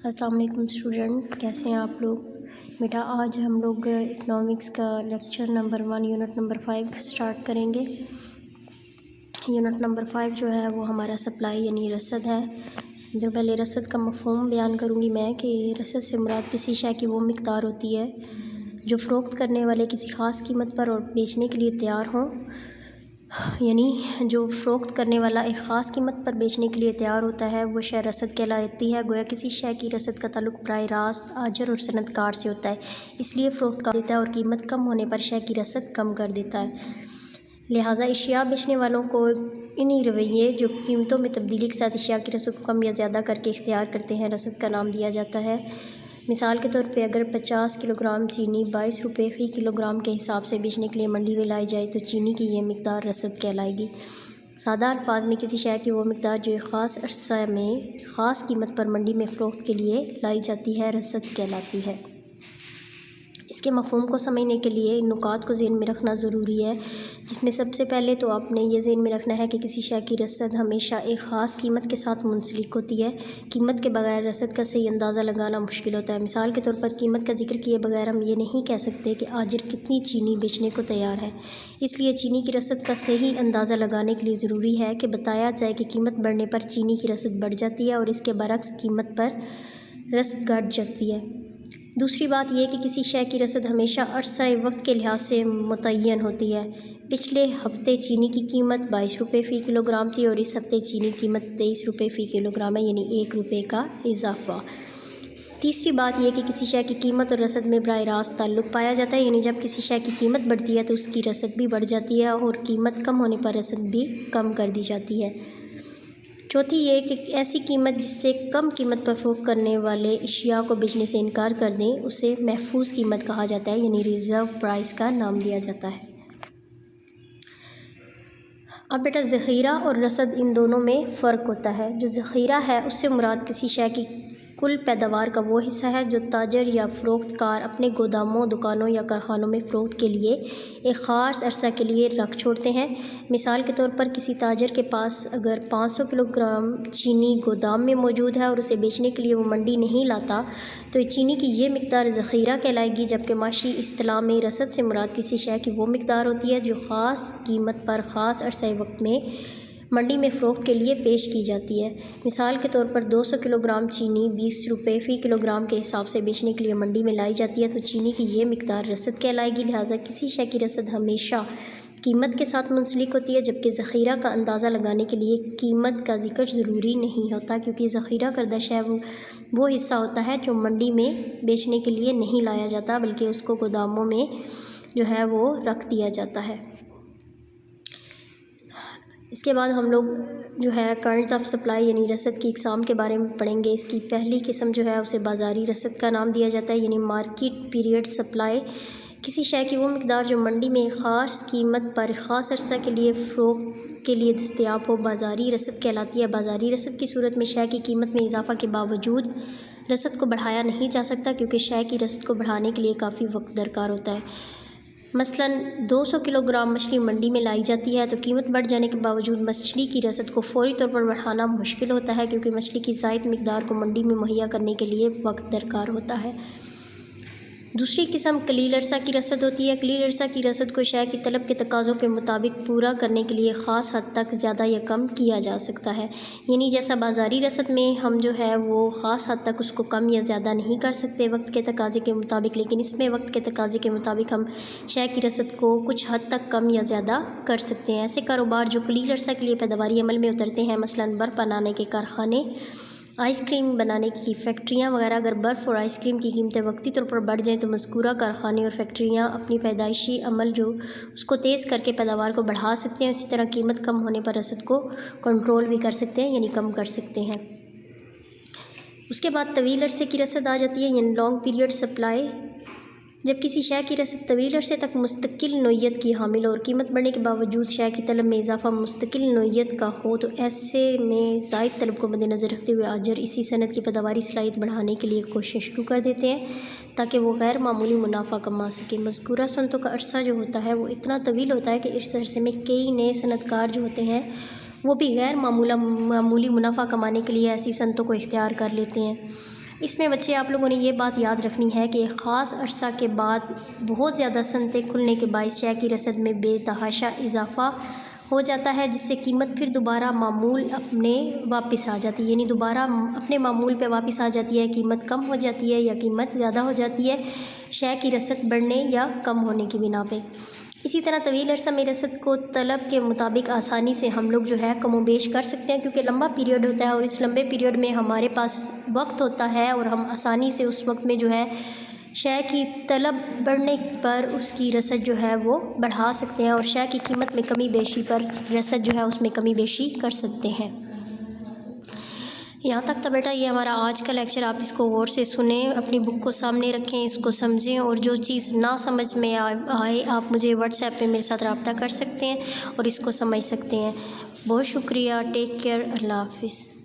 अस्सलाम वालेकुम स्टूडेंट, कैसे हैं आप लोग। बेटा आज हम लोग इकनॉमिक्स का lecture number 1 unit number 5 start करेंगे। यूनिट नंबर 5 जो है वो हमारा सप्लाई यानी रसद है। जो पहले रसद का मफ़हूम बयान करूँगी मैं कि रसद से मुराद किसी शय की वो मिक़दार होती है जो फ़रोख्त करने वाले किसी ख़ास कीमत पर और बेचने के लिए तैयार हों, यानी जो फ़रोख्त करने वाला एक ख़ास कीमत पर बेचने के लिए तैयार होता है वो शय रसद कहलाती है। गोया किसी शय की रसद का ताल्लुक़ बराह रास्त आजर और सनदकार से होता है, इसलिए फ़रोख्त कर देता है और कीमत कम होने पर शय की रसद कम कर देता है। लिहाजा अशिया बेचने वालों को इन्हीं रवैये जो कीमतों में तब्दीली के साथ अशिया की रसद को कम या ज़्यादा करके इख्तियार करते हैं, रसद का नाम दिया जाता है। मिसाल के तौर पे अगर 50 किलोग्राम चीनी 22 रुपये फ़ी किलोग्राम के हिसाब से बेचने के लिए मंडी में लाई जाए तो चीनी की ये मिक़दार रसद कहलाएगी। सादा अल्फाज में किसी शय की वो मिक़दार जो एक ख़ास अरसा में ख़ास कीमत पर मंडी में फ़रोख्त के लिए लाई जाती है, रसद कहलाती है। इसके मफ़हूम को समझने के लिए इन नुकात को ज़हन में रखना ज़रूरी है, जिसमें सबसे पहले तो आपने ये ज़हन में रखना है कि किसी शय की रसद हमेशा एक ख़ास कीमत के साथ मुंसलिक होती है। कीमत के बगैर रसद का सही अंदाज़ा लगाना मुश्किल होता है। मिसाल के तौर पर कीमत का जिक्र किए बगैर हम ये नहीं कह सकते कि आजिर कितनी चीनी बेचने को तैयार है। इसलिए चीनी की रसद का सही अंदाज़ा लगाने के लिए ज़रूरी है कि बताया जाए कि कीमत बढ़ने पर चीनी की रसद बढ़ जाती है और इसके बरक्स कीमत पर रसद घट जाती है। दूसरी बात यह कि किसी शय की रसद हमेशा अरसा वक्त के लिहाज से मुतय्यन होती है। पिछले हफ्ते चीनी की कीमत 22 रुपये फ़ी किलोग्राम थी और इस हफ्ते चीनी की कीमत 23 रुपये फ़ी किलोग्राम है, यानी 1 रुपये का इजाफ़ा। तीसरी बात यह कि किसी शय की कीमत और रसद में बराह रास्त ताल्लुक़ पाया जाता है, यानी जब किसी शय की कीमत बढ़ती है तो उसकी रसद भी बढ़ जाती है और कीमत कम होने पर रसद भी कम कर दी जाती है। चौथी ये कि ऐसी कीमत जिससे कम कीमत पर फ़रोख्त करने वाले अशिया को बेचने से इनकार कर दें उसे महफूज कीमत कहा जाता है, यानी रिज़र्व प्राइस का नाम दिया जाता है। अब बेटा ज़ख़ीरा और रसद इन दोनों में फ़र्क होता है। जो ज़ख़ीरा है उससे मुराद किसी शय की कुल पैदावार का वो हिस्सा है जो ताजर या फ़रोख्तकार अपने गोदामों, दुकानों या कारखानों में फ़रोख्त के लिए एक ख़ास अरसा के लिए रख छोड़ते हैं। मिसाल के तौर पर किसी ताजर के पास अगर 500 किलोग्राम चीनी गोदाम में मौजूद है और उसे बेचने के लिए वो मंडी नहीं लाता तो चीनी की ये मिक़दार ज़ख़ीरा कहलाएगी, जबकि माशी इस्तिलाह में रसद से मुराद किसी शय की वो मिक़दार होती है जो ख़ास कीमत पर ख़ास अरसा वक्त में मंडी में फ़रोख्त के लिए पेश की जाती है। मिसाल के तौर पर 200 किलोग्राम चीनी 20 रुपये फ़ी किलोग्राम के हिसाब से बेचने के लिए मंडी में लाई जाती है तो चीनी की ये मिक़दार रसद कहलाएगी। लिहाजा किसी शय की रसद हमेशा कीमत के साथ मुंसलिक होती है, जबकि ज़ख़ीरा का अंदाज़ा लगाने के लिए कीमत का ज़िक्र ज़रूरी नहीं होता, क्योंकि ज़ख़ीरा करदा शय वो हिस्सा होता है जो मंडी में बेचने के लिए नहीं लाया जाता बल्कि उसको गोदामों में जो है वो रख दिया जाता है। इसके बाद हम लोग जो है काइंड्स ऑफ सप्लाई यानी रसद की इक़साम के बारे में पढ़ेंगे। इसकी पहली किस्म जो है उसे बाज़ारी रसद का नाम दिया जाता है, यानी मार्केट पीरियड सप्लाई। किसी शय की वो मिक़दार जो मंडी में ख़ास कीमत पर ख़ास अरसा के लिए फ़रोख्त के लिए दस्तयाब हो, बाज़ारी रसद कहलाती है। बाज़ारी रसद की सूरत में शय की कीमत में इजाफ़ा के बावजूद रसद को बढ़ाया नहीं जा सकता, क्योंकि शय की रसद को बढ़ाने के लिए काफ़ी वक्त दरकार होता है। मसलन 200 किलोग्राम मछली मंडी में लाई जाती है तो कीमत बढ़ जाने के बावजूद मछली की रसद को फ़ौरी तौर पर बढ़ाना मुश्किल होता है, क्योंकि मछली की ज़ायद मिक़दार को मंडी में मुहैया करने के लिए वक्त दरकार होता है। दूसरी किस्म कलील अरसा की रसद होती है। कलील अरसा की रसद को शय की तलब के तकाज़ों के मुताबिक पूरा करने के लिए ख़ास हद तक ज़्यादा या कम किया जा सकता है, यानी जैसा बाज़ारी रसद में हम जो है वो ख़ास हद तक उसको कम या ज़्यादा नहीं कर सकते वक्त के तकाज़े के मुताबिक, लेकिन इसमें वक्त के तकाज़े के मुताबिक हम शय की रसद को कुछ हद तक कम या ज़्यादा कर सकते हैं। ऐसे कारोबार जो कलील अरसा के लिए पैदावारी अमल में उतरते हैं, मसलन बर्फ़ बनाने के कारखाने, आइसक्रीम बनाने की फैक्ट्रियाँ वगैरह, अगर बर्फ़ और आइसक्रीम की कीमतें वक्ती तौर पर बढ़ जाएँ तो मज़कूरा कारखाने और फैक्ट्रियाँ अपनी पैदाइशी अमल जो उसको तेज़ करके पैदावार को बढ़ा सकते हैं। इसी तरह कीमत कम होने पर रसद को कंट्रोल भी कर सकते हैं, यानी कम कर सकते हैं। उसके बाद तवील अरसे की रसद आ जाती है, यानी लॉन्ग पीरियड सप्लाई। जब किसी शय की रसद तवील अरसे तक मुस्तकिल नोयत की हामिल हो और कीमत बढ़ने के बावजूद शय की तलब में इजाफ़ा मुस्तकिल नोयत का हो तो ऐसे में ज़ायद तलब को मद्देनज़र रखते हुए आजर इसी सनत की पैदावारी सलाहियत बढ़ाने के लिए कोशिश शुरू कर देते हैं ताकि वो गैर मामूली मुनाफा कमा सके। मज़कूरा सनतों का अरसा जो होता है वो इतना तवील होता है कि इस अरसे में कई नए सनतकार जो होते हैं वो भी गैर मामूली मुनाफा कमाने के लिए ऐसी सनतों को इख्तियार कर लेते हैं। इसमें बच्चे आप लोगों ने ये बात याद रखनी है कि ख़ास अरसा के बाद बहुत ज़्यादा सनतें खुलने के बायस शय की रसद में बेतहाशा इजाफ़ा हो जाता है, जिससे कीमत फिर दोबारा मामूल अपने वापस आ जाती है, यानी दोबारा अपने मामूल पे वापस आ जाती है। कीमत कम हो जाती है या कीमत ज़्यादा हो जाती है शय की रसद बढ़ने या कम होने की बिना पे। इसी तरह तवील अरसा में रसद को तलब के मुताबिक आसानी से हम लोग जो है कमोबेश कर सकते हैं, क्योंकि लंबा पीरियड होता है और इस लंबे पीरियड में हमारे पास वक्त होता है और हम आसानी से उस वक्त में जो है शय की तलब बढ़ने पर उसकी रसद जो है वो बढ़ा सकते हैं और शय की कीमत में कमी बेशी पर रसद जो है उसमें कमी बेशी कर सकते हैं। यहाँ तक तो बेटा ये हमारा आज का लेक्चर, आप इसको गौर से सुने, अपनी बुक को सामने रखें, इसको समझें और जो चीज़ ना समझ में आए आप मुझे व्हाट्सएप पे मेरे साथ रब्ता कर सकते हैं और इसको समझ सकते हैं। बहुत शुक्रिया। Take care. अल्लाह हाफिज़।